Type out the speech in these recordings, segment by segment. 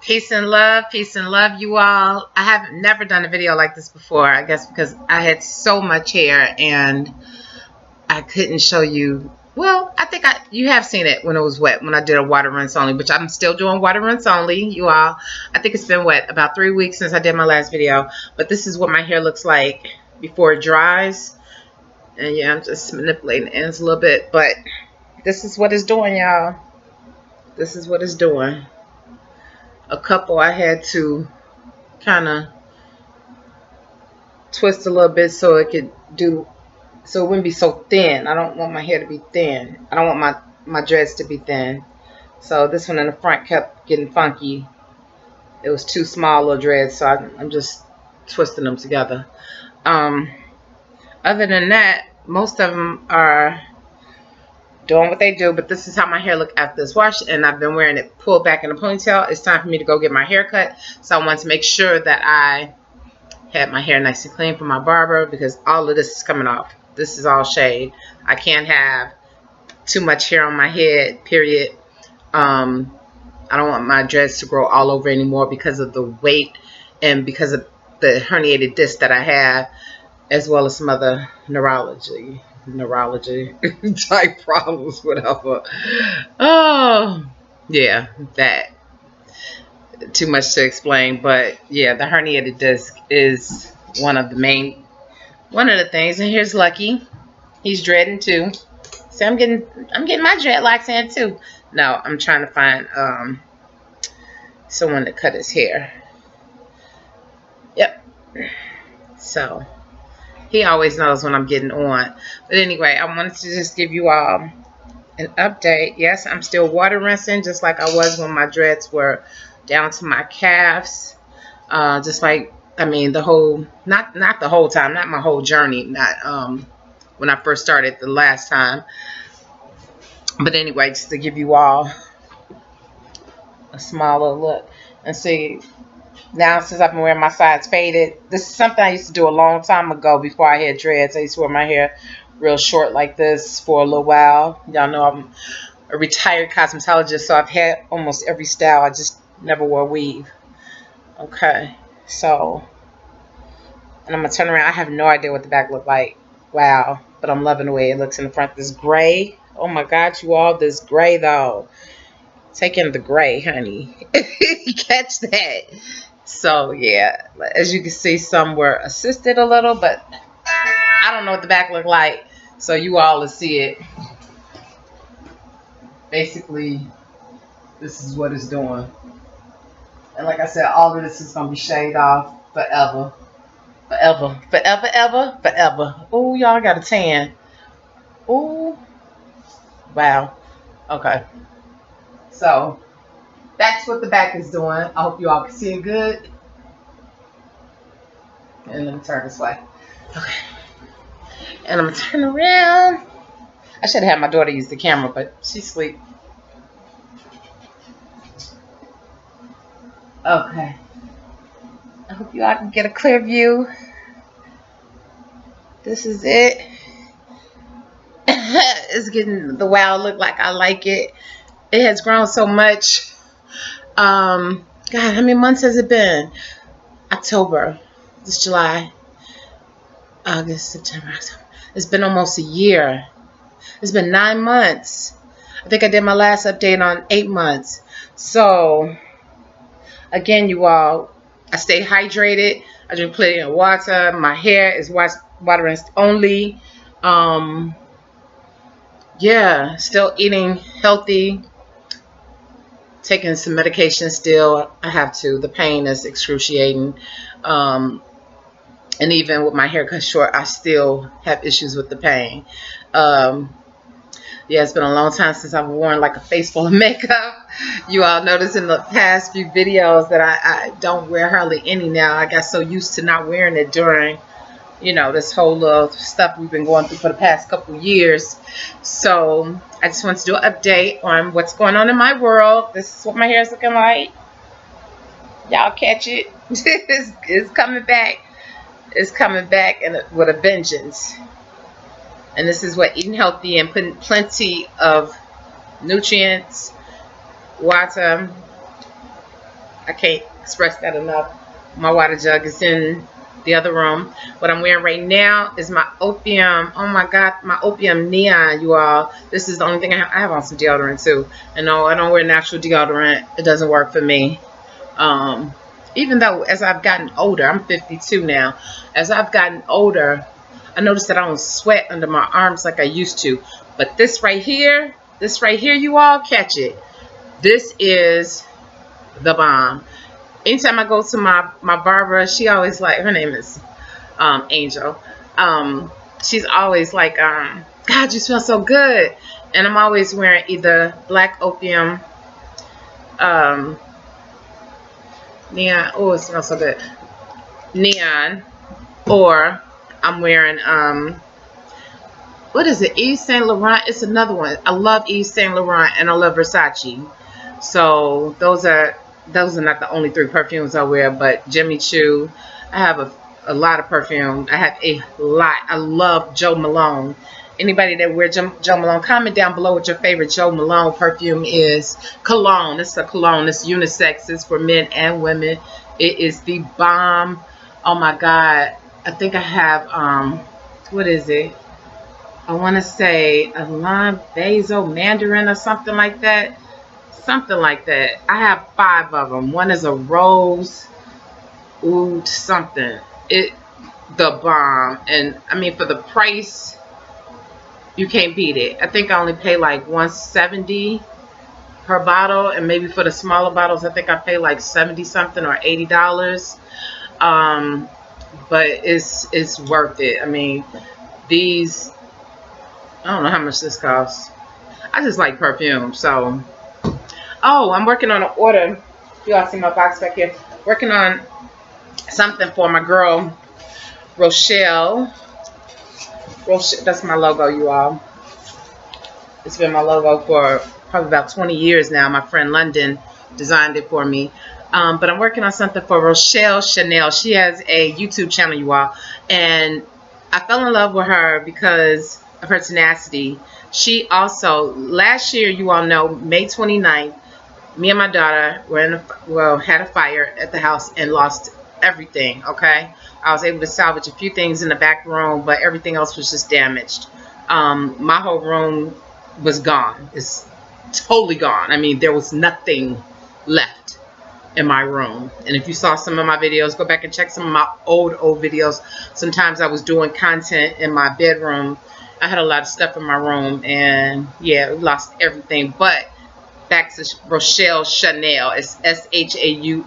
Peace and love, you all. I have never done a video like this before, I guess because I had so much hair and I couldn't show you. Well, I think you have seen it when it was wet, when I did a water rinse only, which I'm still doing water rinse only, you all. I think it's been wet about 3 weeks since I did my last video, but this is what my hair looks like before it dries. And yeah, I'm just manipulating the ends a little bit, but this is what it's doing, y'all. This is what it's doing. A couple I had to kind of twist a little bit so it could do, so it wouldn't be so thin. I don't want my hair to be thin. I don't want my dreads to be thin. So this one in the front kept getting funky. It was too small little dreads, so I'm just twisting them together. Other than that, most of them are doing what they do, but this is how my hair look after this wash, and I've been wearing it pulled back in a ponytail. It's time for me to go get my hair cut, so I want to make sure that I had my hair nice and clean from my barber, because all of this is coming off. This is all shade. I can't have too much hair on my head, period. I don't want my dreads to grow all over anymore because of the weight and because of the herniated disc that I have, as well as some other neurology type problems, whatever. Oh, yeah, that. Too much to explain, but yeah, the herniated disc is one of the things. And here's Lucky. He's dreading too. See, I'm getting my dreadlocks in too. No, I'm trying to find someone to cut his hair. Yep. So he always knows when I'm getting on. But anyway, I wanted to just give you all an update. Yes, I'm still water rinsing just like I was when my dreads were down to my calves. Just like, I mean, the whole, not the whole time, not my whole journey, not when I first started the last time. But anyway, just to give you all a smaller look. And see, now since I've been wearing my sides faded, this is something I used to do a long time ago before I had dreads. I used to wear my hair real short like this for a little while. Y'all know I'm a retired cosmetologist, so I've had almost every style. I just never wore weave. Okay, so, and I'm going to turn around. I have no idea what the back looked like. Wow, but I'm loving the way it looks in the front. This gray, oh my God, you all, this gray though. Take in the gray, honey. Catch that. So yeah, as you can see, some were assisted a little, but I don't know what the back looked like, so you all will see it. Basically, this is what it's doing. And like I said, all of this is going to be shaved off forever. Forever. Forever, ever, forever. Oh, y'all got a tan. Oh, wow. Okay. So, that's what the back is doing. I hope you all can see it good. And let me turn this way. Okay. And I'm going to turn around. I should have had my daughter use the camera, but she's asleep. Okay. I hope you all can get a clear view. This is it. It's getting the wow look like I like it. It has grown so much. God, how many months has it been? October. This July. August, September, October. It's been almost a year. It's been 9 months. I think I did my last update on 8 months. So, again, you all, I stay hydrated. I drink plenty of water. My hair is water rinsed only. Yeah, still eating healthy. Taking some medication still. I have to. The pain is excruciating. And even with my hair cut short, I still have issues with the pain. Yeah, it's been a long time since I've worn like a face full of makeup. You all notice in the past few videos that I don't wear hardly any now. I got so used to not wearing it during, you know, this whole little stuff we've been going through for the past couple of years. So I just want to do an update on what's going on in my world. This is what my hair is looking like. Y'all catch it. It's coming back. It's coming back and with a vengeance. And this is what eating healthy and putting plenty of nutrients, water, I can't express that enough. My water jug is in the other room. What I'm wearing right now is my opium. Oh my God, my opium neon, you all. This is the only thing I have. I have on some deodorant too. And no, I don't wear natural deodorant. It doesn't work for me. Um, Even though as I've gotten older, I'm 52 now. As I've gotten older, I noticed that I don't sweat under my arms like I used to. But this right here, you all, catch it. This is the bomb. Anytime I go to my barber, she always like, her name is Angel. She's always like, God, you smell so good. And I'm always wearing either black opium, um, neon. Oh, it smells so good. Neon, or I'm wearing what is it? Yves Saint Laurent. It's another one. I love Yves Saint Laurent and I love Versace. So those are not the only 3 perfumes I wear, but Jimmy Choo. I have a lot of perfume. I have a lot. I love Joe Malone. Anybody that wear Joe Malone, comment down below what your favorite Joe Malone perfume is. Cologne. It's a cologne. It's unisex. It's for men and women. It is the bomb. Oh my God. I think I have what is it? I want to say a lime basil mandarin or something like that. Something like that. I have 5 of them. One is a rose oud something. It the bomb. And I mean, for the price, you can't beat it. I think I only pay like $170 per bottle, and maybe for the smaller bottles, I think I pay like 70 something or $80. But it's worth it. I mean, these, I don't know how much this costs. I just like perfume. So, oh, I'm working on an order. You all see my box back here. Working on something for my girl Rochelle. That's my logo, you all. It's been my logo for probably about 20 years now. My friend London designed it for me. But I'm working on something for Rochelle Chanel. She has a YouTube channel, you all. And I fell in love with her because of her tenacity. She also, last year, you all know, May 29th, me and my daughter had a fire at the house and lost everything, okay? I was able to salvage a few things in the back room, but everything else was just damaged. My whole room was gone. It's totally gone. I mean, there was nothing left in my room. And if you saw some of my videos, go back and check some of my old videos. Sometimes I was doing content in my bedroom. I had a lot of stuff in my room, and yeah, we lost everything. But back to Rochelle Chanel. It's SHAUNELLE.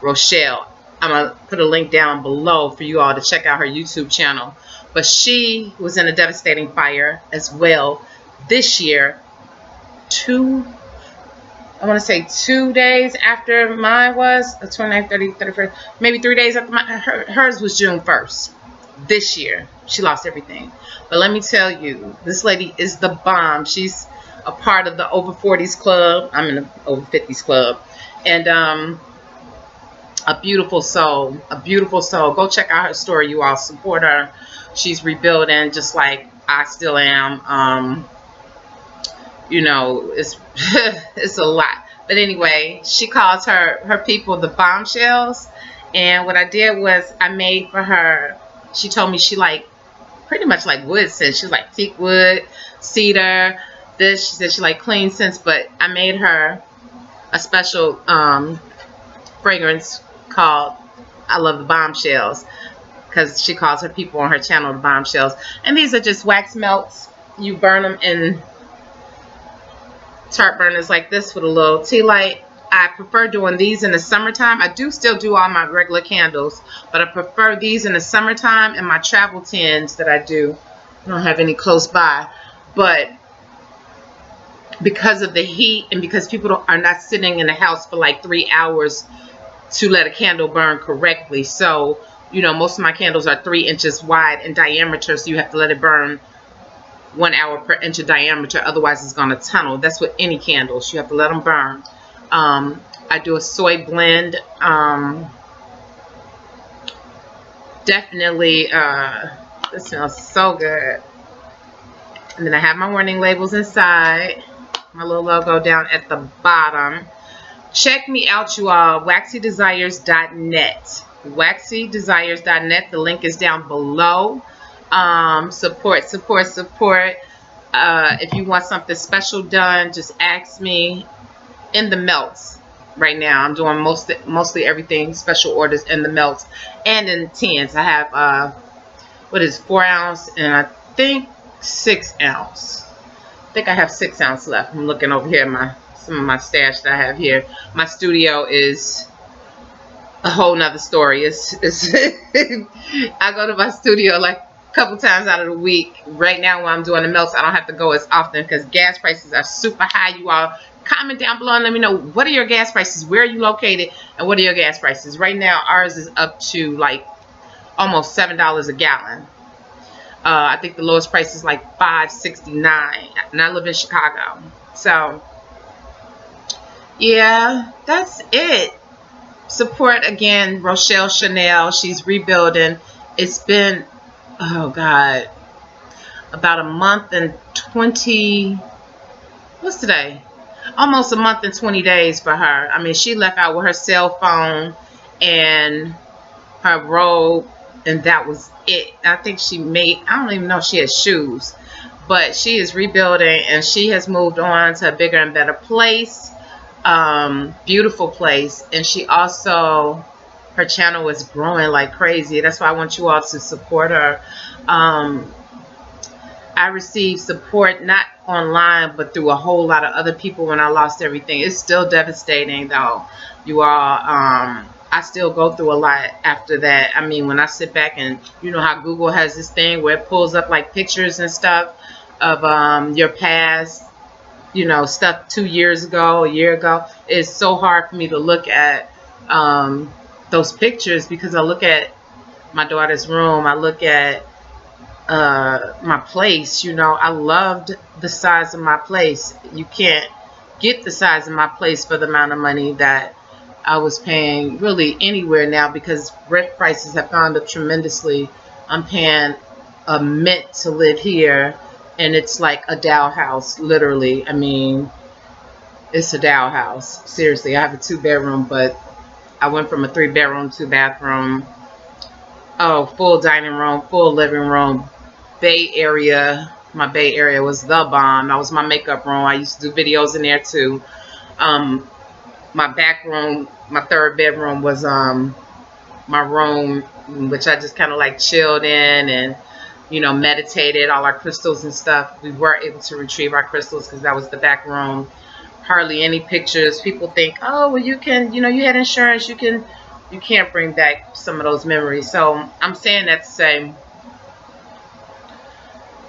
Rochelle. I'm going to put a link down below for you all to check out her YouTube channel. But she was in a devastating fire as well this year. I want to say 2 days after mine was, 29th, 30th, 31st, maybe 3 days after mine. Hers was June 1st. This year, she lost everything. But let me tell you, this lady is the bomb. She's a part of the over 40s club. I'm in the over 50s club. And a beautiful soul. A beautiful soul. Go check out her story, you all. Support her. She's rebuilding just like I still am. You know, it's it's a lot. But anyway, she calls her people the bombshells. And what I did was I made for her, she told me she like pretty much like wood scents. She's like teak wood, cedar. She said she like clean scents, but I made her a special fragrance called I Love the Bombshells, because she calls her people on her channel the bombshells. And these are just wax melts. You burn them in tart burners like this with a little tea light. I prefer doing these in the summertime. I do still do all my regular candles, but I prefer these in the summertime, and my travel tins that I do. I don't have any close by, but because of the heat and because people are not sitting in the house for like 3 hours to let a candle burn correctly. So, you know, most of my candles are 3 inches wide in diameter, so you have to let it burn 1 hour per inch of diameter, otherwise it's going to tunnel. That's with any candles. You have to let them burn. I do a soy blend. Definitely, this smells so good. And then I have my warning labels inside. My little logo down at the bottom. check me out, you all. waxydesires.net. waxydesires.net. The link is down below. Support, support, support. If you want something special done, just ask me. In the melts right now, I'm doing mostly everything special orders in the melts and in tins. I have what is 4 ounce and I think 6 ounce. I think I have 6 ounce left. I'm looking over here at some of my stash that I have here. My studio is a whole nother story. It's I go to my studio like a couple times out of the week. Right now when I'm doing the melts, I don't have to go as often because gas prices are super high. You all comment down below and let me know, what are your gas prices, where are you located, and what are your gas prices. Right now ours is up to like almost $7 a gallon. I think the lowest price is like $5.69, and I live in Chicago. So yeah, that's it. Support again Rochelle Chanel. She's rebuilding. It's been, oh God, about a month and 20, what's today? Almost a month and 20 days for her. I mean, she left out with her cell phone and her robe, and that was it. I think she made, I don't even know if she had shoes, but she is rebuilding and she has moved on to a bigger and better place. Beautiful place. And she also, her channel is growing like crazy. That's why I want you all to support her. I received support not online but through a whole lot of other people when I lost everything. It's still devastating though, you all. I still go through a lot after that. I mean, when I sit back and you know how Google has this thing where it pulls up like pictures and stuff of your past, you know, stuff 2 years ago, a year ago. It's so hard for me to look at those pictures because I look at my daughter's room, I look at my place. You know, I loved the size of my place. You can't get the size of my place for the amount of money that I was paying really anywhere now because rent prices have gone up tremendously. I'm paying a mint to live here, and it's like a Dow house, literally. I mean, it's a Dow house. Seriously, I have a 2-bedroom, but I went from a 3-bedroom, 2-bathroom. Oh, full dining room, full living room. Bay Area. My Bay Area was the bomb. That was my makeup room. I used to do videos in there too. My back room, my 3rd bedroom was my room, which I just kind of like chilled in and, you know, meditated. All our crystals and stuff, we were able to retrieve our crystals because that was the back room. Hardly any pictures. People think, oh, well, you can, you know, you had insurance, you can't bring back some of those memories. So I'm saying that to say,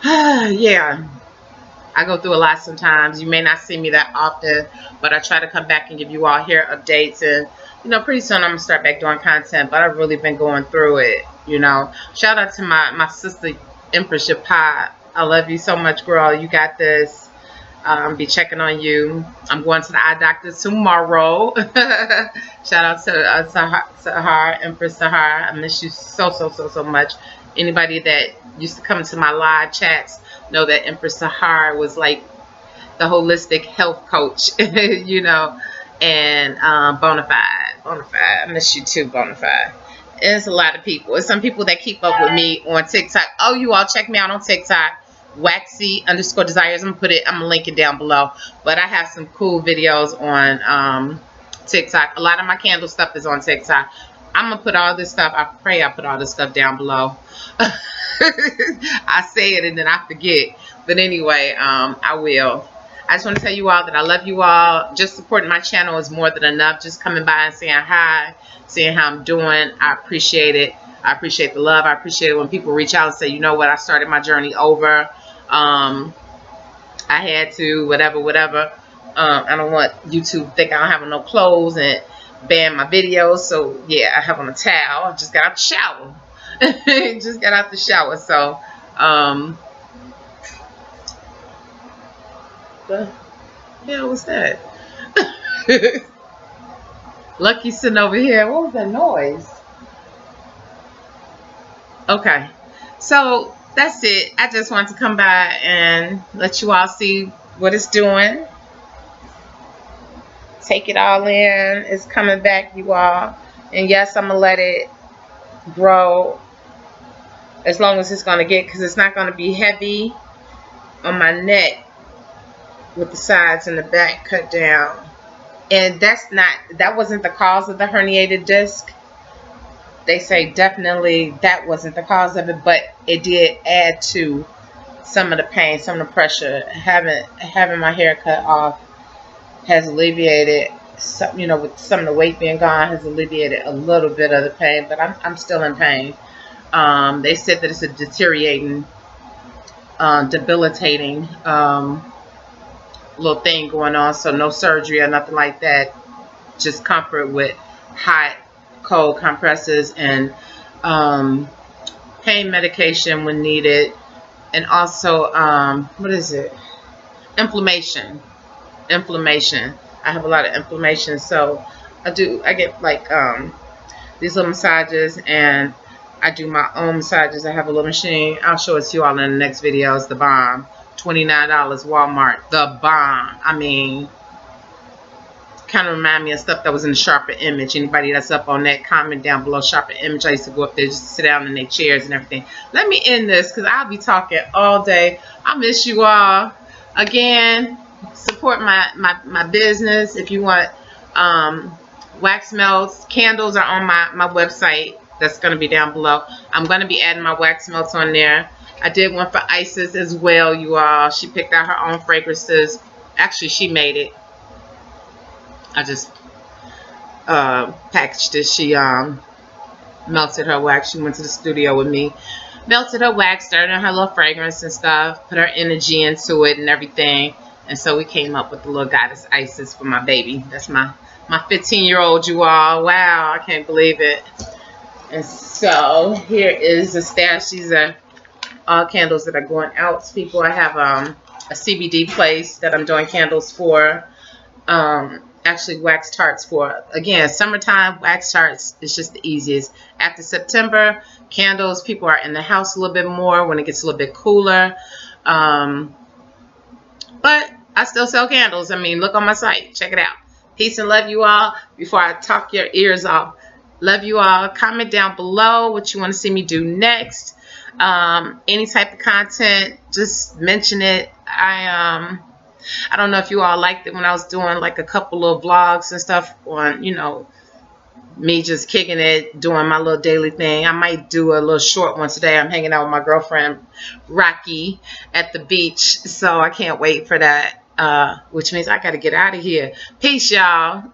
yeah, I go through a lot sometimes. You may not see me that often, but I try to come back and give you all hair updates. And, you know, pretty soon I'm going to start back doing content, but I've really been going through it, you know. Shout out to my sister, Empress, your pie. I love you so much, girl. You got this. Be checking on you. I'm going to the eye doctor tomorrow. Shout out to Sahar, Empress Sahar. I miss you so much. Anybody that used to come to my live chats know that Empress Sahar was like the holistic health coach, you know, and Bonafide. I miss you too, Bonafide. There's a lot of people. There's some people that keep up with me on TikTok. Oh, you all check me out on TikTok. Waxy_desires. I'm gonna link it down below. But I have some cool videos on TikTok. A lot of my candle stuff is on TikTok. I'm gonna put all this stuff, I pray I put all this stuff down below. I say it and then I forget. But anyway, I will. I just want to tell you all that I love you all. Just supporting my channel is more than enough. Just coming by and saying hi, seeing how I'm doing. I appreciate it. I appreciate the love. I appreciate it when people reach out and say, you know what, I started my journey over. I had to, whatever. I don't want YouTube to think I don't have no clothes and ban my videos. So yeah, I have on a towel. I just got out the shower. Just got out the shower. So the hell was that? Lucky sitting over here. What was that noise? Okay, so that's it. I just wanted to come by and let you all see what it's doing. Take it all in. It's coming back, you all. And yes, I'm going to let it grow as long as it's going to get, because it's not going to be heavy on my neck with the sides and the back cut down. And that wasn't the cause of the herniated disc. They say definitely that wasn't the cause of it, but it did add to some of the pain, some of the pressure. Having my hair cut off has alleviated some, with some of the weight being gone, has alleviated a little bit of the pain, but I'm still in pain. They said that it's a deteriorating, debilitating little thing going on, so no surgery or nothing like that. Just comfort with hot, cold compresses and pain medication when needed, and also what is it? Inflammation. I have a lot of inflammation, so I get like these little massages, and I do my own massages. I have a little machine. I'll show it to you all in the next video. It's the bomb. $29 Walmart. The bomb. I mean, kind of remind me of stuff that was in the Sharper Image. Anybody that's up on that, comment down below. Sharper Image. I used to go up there just to sit down in their chairs and everything. Let me end this because I'll be talking all day. I miss you all. Again, support my business. If you want wax melts, candles are on my website. That's going to be down below. I'm going to be adding my wax melts on there. I did one for Isis as well, you all. She picked out her own fragrances. Actually, she made it. I just packaged it. She melted her wax. She went to the studio with me, melted her wax, started on her little fragrance and stuff, put her energy into it and everything. And so we came up with the little goddess Isis for my baby. That's my 15-year-old, you all. Wow, I can't believe it. And so here is the stash. These are all candles that are going out to people. I have a CBD place that I'm doing candles for. Actually wax tarts for. Again, summertime, wax tarts is just the easiest. After September, candles, people are in the house a little bit more when it gets a little bit cooler. But I still sell candles. I mean, look on my site. Check it out. Peace and love you all. Before I talk your ears off, love you all. Comment down below what you want to see me do next. Any type of content, just mention it. I don't know if you all liked it when I was doing like a couple of vlogs and stuff on, me just kicking it, doing my little daily thing. I might do a little short one today. I'm hanging out with my girlfriend Rocky at the beach, so I can't wait for that. Which means I got to get out of here. Peace, y'all.